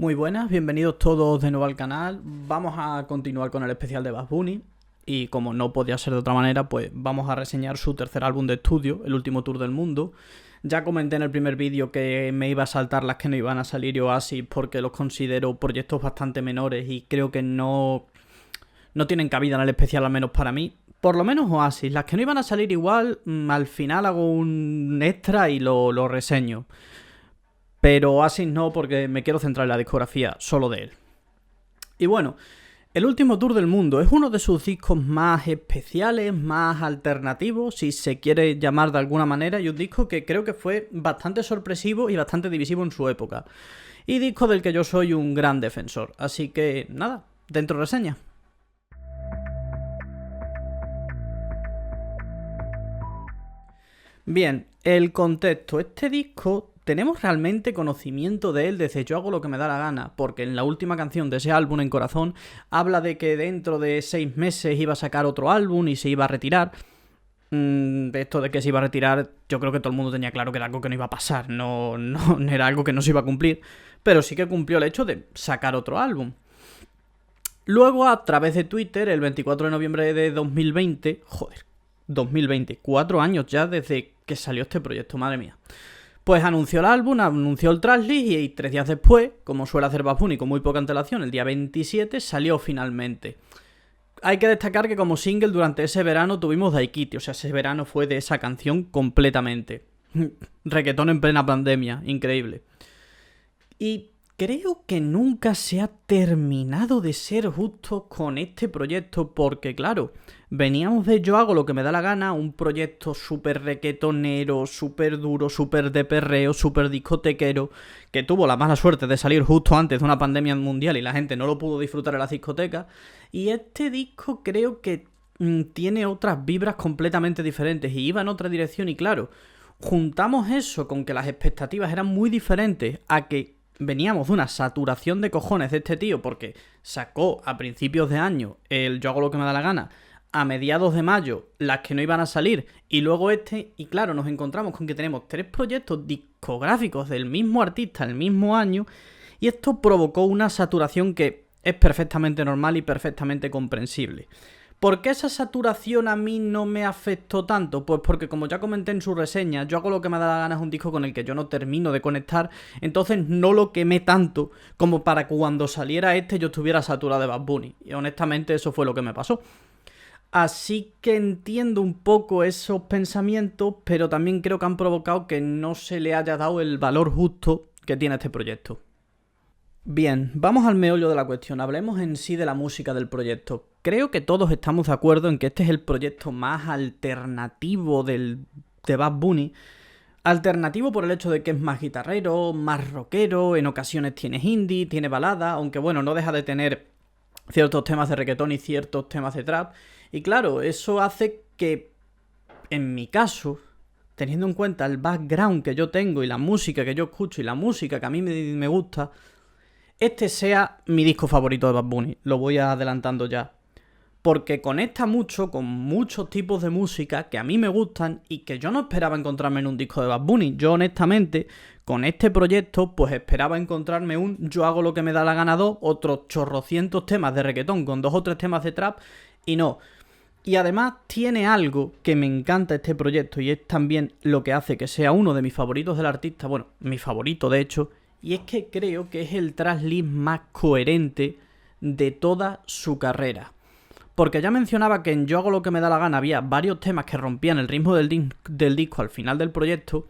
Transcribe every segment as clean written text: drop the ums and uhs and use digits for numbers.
Muy buenas, bienvenidos todos de nuevo al canal. Vamos a continuar con el especial de Bad Bunny. Y como no podía ser de otra manera, pues vamos a reseñar su tercer álbum de estudio, El Último Tour del Mundo. Ya comenté en el primer vídeo que me iba a saltar las que no iban a salir y Oasis porque los considero proyectos bastante menores y creo que no tienen cabida en el especial, al menos para mí. Por lo menos Oasis, las que no iban a salir igual, al final hago un extra y lo reseño. Pero Oasis no, porque me quiero centrar en la discografía solo de él. Y bueno, El Último Tour del Mundo es uno de sus discos más especiales, más alternativos, si se quiere llamar de alguna manera, y un disco que creo que fue bastante sorpresivo y bastante divisivo en su época. Y disco del que yo soy un gran defensor. Así que nada, dentro reseña. Bien, el contexto. Este disco tenemos realmente conocimiento de él desde Yo Hago Lo Que Me Da La Gana, porque en la última canción de ese álbum, En Corazón, habla de que dentro de 6 meses iba a sacar otro álbum y se iba a retirar. Esto de que se iba a retirar, yo creo que todo el mundo tenía claro que era algo que no iba a pasar, no era algo que no se iba a cumplir, pero sí que cumplió el hecho de sacar otro álbum. Luego, a través de Twitter, el 24 de noviembre de 2020, 2020, 4 años ya desde que salió este proyecto, madre mía. Pues anunció el álbum, anunció el tracklist y 3 días después, como suele hacer Bad Bunny con muy poca antelación, el día 27 salió finalmente. Hay que destacar que como single durante ese verano tuvimos Daikiti, o sea, ese verano fue de esa canción completamente. Reggaetón en plena pandemia, increíble. Y creo que nunca se ha terminado de ser justo con este proyecto porque, claro, veníamos de Yo Hago Lo Que Me Da La Gana, un proyecto súper reggaetonero, súper duro, súper de perreo, súper discotequero, que tuvo la mala suerte de salir justo antes de una pandemia mundial y la gente no lo pudo disfrutar en las discotecas. Y este disco creo que tiene otras vibras completamente diferentes y iba en otra dirección y, claro, juntamos eso con que las expectativas eran muy diferentes a que veníamos de una saturación de cojones de este tío porque sacó a principios de año el Yo Hago Lo Que Me Da La Gana, a mediados de mayo las que no iban a salir y luego este, y claro, nos encontramos con que tenemos 3 proyectos discográficos del mismo artista el mismo año y esto provocó una saturación que es perfectamente normal y perfectamente comprensible. ¿Por qué esa saturación a mí no me afectó tanto? Pues porque, como ya comenté en su reseña, Yo Hago Lo Que Me Da La Gana es un disco con el que yo no termino de conectar, entonces no lo quemé tanto como para que cuando saliera este yo estuviera saturado de Bad Bunny. Y honestamente eso fue lo que me pasó. Así que entiendo un poco esos pensamientos, pero también creo que han provocado que no se le haya dado el valor justo que tiene este proyecto. Bien, vamos al meollo de la cuestión, hablemos en sí de la música del proyecto. Creo que todos estamos de acuerdo en que este es el proyecto más alternativo de Bad Bunny. Alternativo por el hecho de que es más guitarrero, más rockero, en ocasiones tiene indie, tiene balada, aunque bueno, no deja de tener ciertos temas de reggaetón y ciertos temas de trap. Y claro, eso hace que, en mi caso, teniendo en cuenta el background que yo tengo y la música que yo escucho y la música que a mí me gusta, este sea mi disco favorito de Bad Bunny, lo voy adelantando ya. Porque conecta mucho con muchos tipos de música que a mí me gustan y que yo no esperaba encontrarme en un disco de Bad Bunny. Yo honestamente, con este proyecto, pues esperaba encontrarme un Yo Hago Lo Que Me Da La Gana 2, otros chorrocientos temas de reggaetón con 2 o 3 temas de trap, y no. Y además tiene algo que me encanta este proyecto y es también lo que hace que sea uno de mis favoritos del artista, bueno, mi favorito de hecho, y es que creo que es el tracklist más coherente de toda su carrera. Porque ya mencionaba que en Yo Hago Lo Que Me Da La Gana había varios temas que rompían el ritmo del disco al final del proyecto.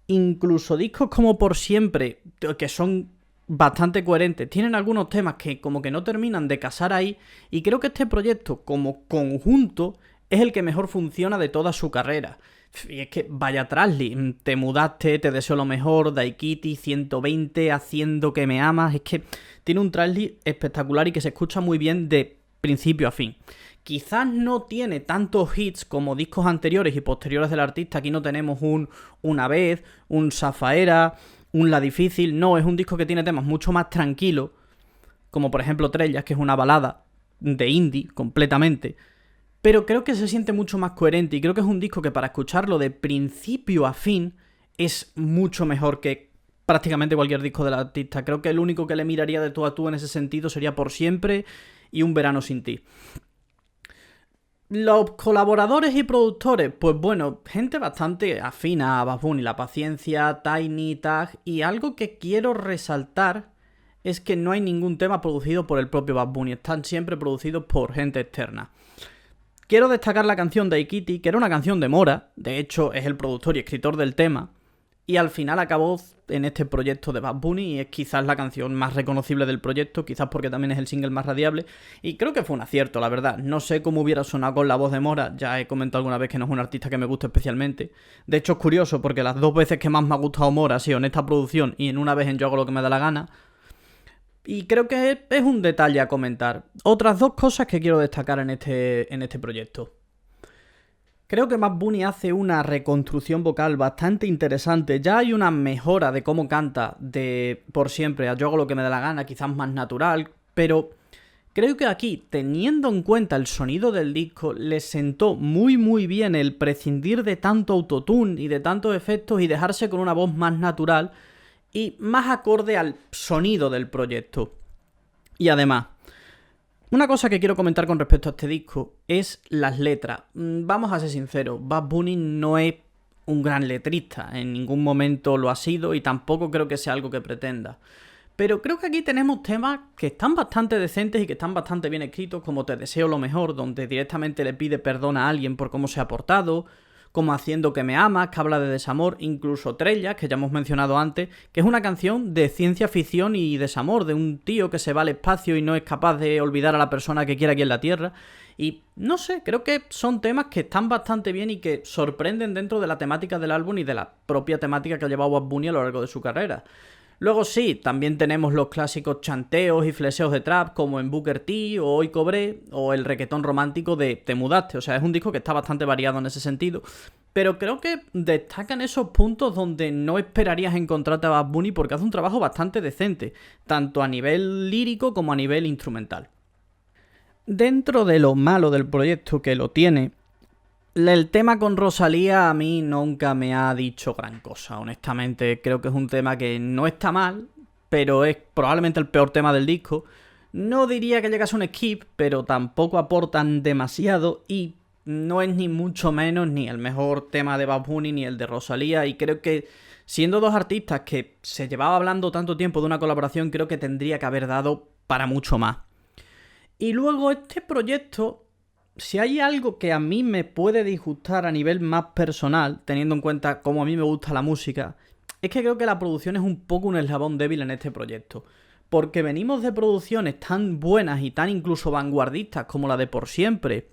Incluso discos como Por Siempre, que son bastante coherentes, tienen algunos temas que como que no terminan de casar ahí. Y creo que este proyecto como conjunto es el que mejor funciona de toda su carrera. Y es que vaya tracklist, Te Mudaste, Te Deseo Lo Mejor, Daikiti, 120, Haciendo Que Me Amas. Es que tiene un tracklist espectacular y que se escucha muy bien de principio a fin. Quizás no tiene tantos hits como discos anteriores y posteriores del artista. Aquí no tenemos un Una Vez, un Zafaera, un La Difícil. No, es un disco que tiene temas mucho más tranquilos, como por ejemplo Trellas, que es una balada de indie completamente. Pero creo que se siente mucho más coherente y creo que es un disco que para escucharlo de principio a fin es mucho mejor que prácticamente cualquier disco del artista. Creo que el único que le miraría de tú a tú en ese sentido sería Por Siempre y Un Verano Sin Ti. Los colaboradores y productores, pues bueno, gente bastante afina a Bad Bunny, La Paciencia, Tiny, Tag, y algo que quiero resaltar es que no hay ningún tema producido por el propio Bad Bunny, están siempre producidos por gente externa. Quiero destacar la canción de Aikiti, que era una canción de Mora, de hecho es el productor y escritor del tema, y al final acabó en este proyecto de Bad Bunny y es quizás la canción más reconocible del proyecto, quizás porque también es el single más radiable, y creo que fue un acierto, la verdad. No sé cómo hubiera sonado con la voz de Mora, ya he comentado alguna vez que no es un artista que me guste especialmente. De hecho es curioso porque las dos veces que más me ha gustado Mora ha sido en esta producción y en una vez en Yo Hago Lo Que Me Da La Gana, y creo que es un detalle a comentar. Otras dos cosas que quiero destacar en este proyecto. Creo que Bad Bunny hace una reconstrucción vocal bastante interesante. Ya hay una mejora de cómo canta de Por Siempre a Yo Hago Lo Que Me Da La Gana, quizás más natural, pero creo que aquí, teniendo en cuenta el sonido del disco, le sentó muy bien el prescindir de tanto autotune y de tantos efectos y dejarse con una voz más natural y más acorde al sonido del proyecto. Y además, una cosa que quiero comentar con respecto a este disco es las letras. Vamos a ser sinceros, Bad Bunny no es un gran letrista, en ningún momento lo ha sido y tampoco creo que sea algo que pretenda. Pero creo que aquí tenemos temas que están bastante decentes y que están bastante bien escritos, como Te Deseo Lo Mejor, donde directamente le pide perdón a alguien por cómo se ha portado, como Haciendo Que Me Amas, que habla de desamor, incluso Trellas, que ya hemos mencionado antes, que es una canción de ciencia ficción y desamor, de un tío que se va al espacio y no es capaz de olvidar a la persona que quiere aquí en la Tierra. Y no sé, creo que son temas que están bastante bien y que sorprenden dentro de la temática del álbum y de la propia temática que ha llevado Bad Bunny a lo largo de su carrera. Luego sí, también tenemos los clásicos chanteos y fleseos de trap como en Booker T o Hoy Cobré o el requetón romántico de Te Mudaste. O sea, es un disco que está bastante variado en ese sentido. Pero creo que destacan esos puntos donde no esperarías encontrarte a Bad Bunny porque hace un trabajo bastante decente, tanto a nivel lírico como a nivel instrumental. Dentro de lo malo del proyecto que lo tiene, el tema con Rosalía a mí nunca me ha dicho gran cosa, honestamente. Creo que es un tema que no está mal, pero es probablemente el peor tema del disco. No diría que llegase a un skip, pero tampoco aportan demasiado y no es ni mucho menos ni el mejor tema de Bad Bunny ni el de Rosalía. Y creo que siendo dos artistas que se llevaba hablando tanto tiempo de una colaboración, creo que tendría que haber dado para mucho más. Y luego este proyecto, si hay algo que a mí me puede disgustar a nivel más personal, teniendo en cuenta cómo a mí me gusta la música, es que creo que la producción es un poco un eslabón débil en este proyecto. Porque venimos de producciones tan buenas y tan incluso vanguardistas como la de Por Siempre,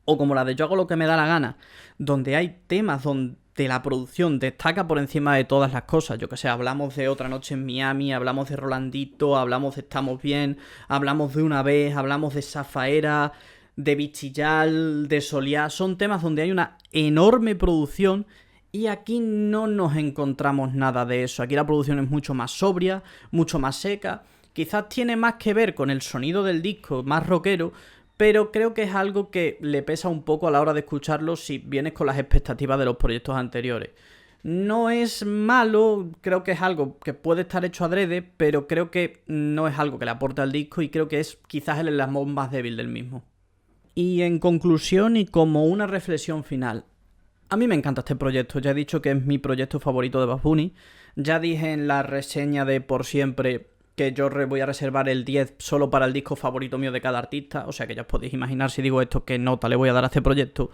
o como la de Yo Hago Lo Que Me Da La Gana, donde hay temas donde la producción destaca por encima de todas las cosas. Yo que sé, hablamos de Otra Noche en Miami, hablamos de Rolandito, hablamos de Estamos Bien, hablamos de Una Vez, hablamos de Zafaera, de Bichillal, de Soliá. Son temas donde hay una enorme producción y aquí no nos encontramos nada de eso. Aquí la producción es mucho más sobria, mucho más seca. Quizás tiene más que ver con el sonido del disco, más rockero, pero creo que es algo que le pesa un poco a la hora de escucharlo si vienes con las expectativas de los proyectos anteriores. No es malo, creo que es algo que puede estar hecho adrede, pero creo que no es algo que le aporte al disco y creo que es quizás el eslabón más débil del mismo. Y en conclusión y como una reflexión final, a mí me encanta este proyecto, ya he dicho que es mi proyecto favorito de Bad Bunny, ya dije en la reseña de Por Siempre que yo voy a reservar el 10 solo para el disco favorito mío de cada artista, o sea que ya os podéis imaginar si digo esto qué nota le voy a dar a este proyecto.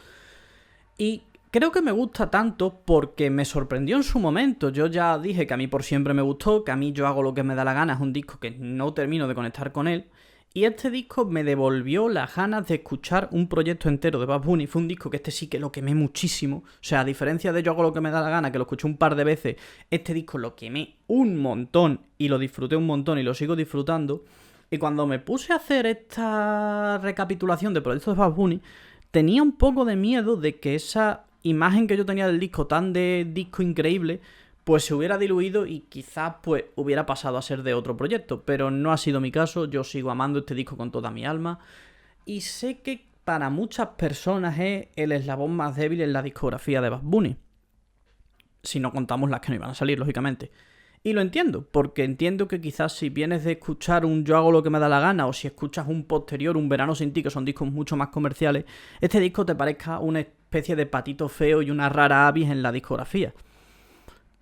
Y creo que me gusta tanto porque me sorprendió en su momento. Yo ya dije que a mí Por Siempre me gustó, que a mí Yo Hago Lo Que Me Da La Gana es un disco que no termino de conectar con él. Y este disco me devolvió las ganas de escuchar un proyecto entero de Bad Bunny. Fue un disco que este sí que lo quemé muchísimo. O sea, a diferencia de Yo Hago Lo Que Me Da La Gana, que lo escuché un par de veces, este disco lo quemé un montón y lo disfruté un montón y lo sigo disfrutando. Y cuando me puse a hacer esta recapitulación de proyectos de Bad Bunny, tenía un poco de miedo de que esa imagen que yo tenía del disco, tan de disco increíble, pues se hubiera diluido y quizás pues hubiera pasado a ser de otro proyecto, pero no ha sido mi caso. Yo sigo amando este disco con toda mi alma y sé que para muchas personas es el eslabón más débil en la discografía de Bad Bunny, si no contamos las que no iban a salir, lógicamente. Y lo entiendo, porque entiendo que quizás si vienes de escuchar un Yo hago lo que me da la gana, o si escuchas un posterior, un Verano sin ti, que son discos mucho más comerciales, este disco te parezca una especie de patito feo y una rara avis en la discografía.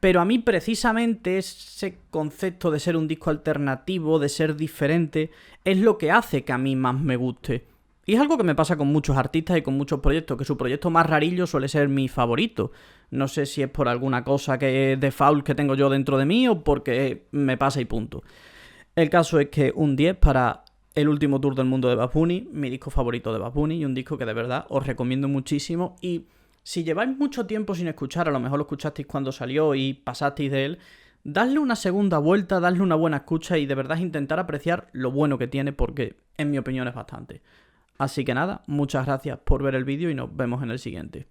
Pero a mí precisamente ese concepto de ser un disco alternativo, de ser diferente, es lo que hace que a mí más me guste. Y es algo que me pasa con muchos artistas y con muchos proyectos, que su proyecto más rarillo suele ser mi favorito. No sé si es por alguna cosa que es default que tengo yo dentro de mí o porque me pasa y punto. El caso es que un 10 para el último tour del mundo de Bad Bunny, mi disco favorito de Bad Bunny, y un disco que de verdad os recomiendo muchísimo. Y si lleváis mucho tiempo sin escuchar, a lo mejor lo escuchasteis cuando salió y pasasteis de él, dadle una segunda vuelta, dadle una buena escucha y de verdad intentar apreciar lo bueno que tiene, porque en mi opinión es bastante. Así que nada, muchas gracias por ver el vídeo y nos vemos en el siguiente.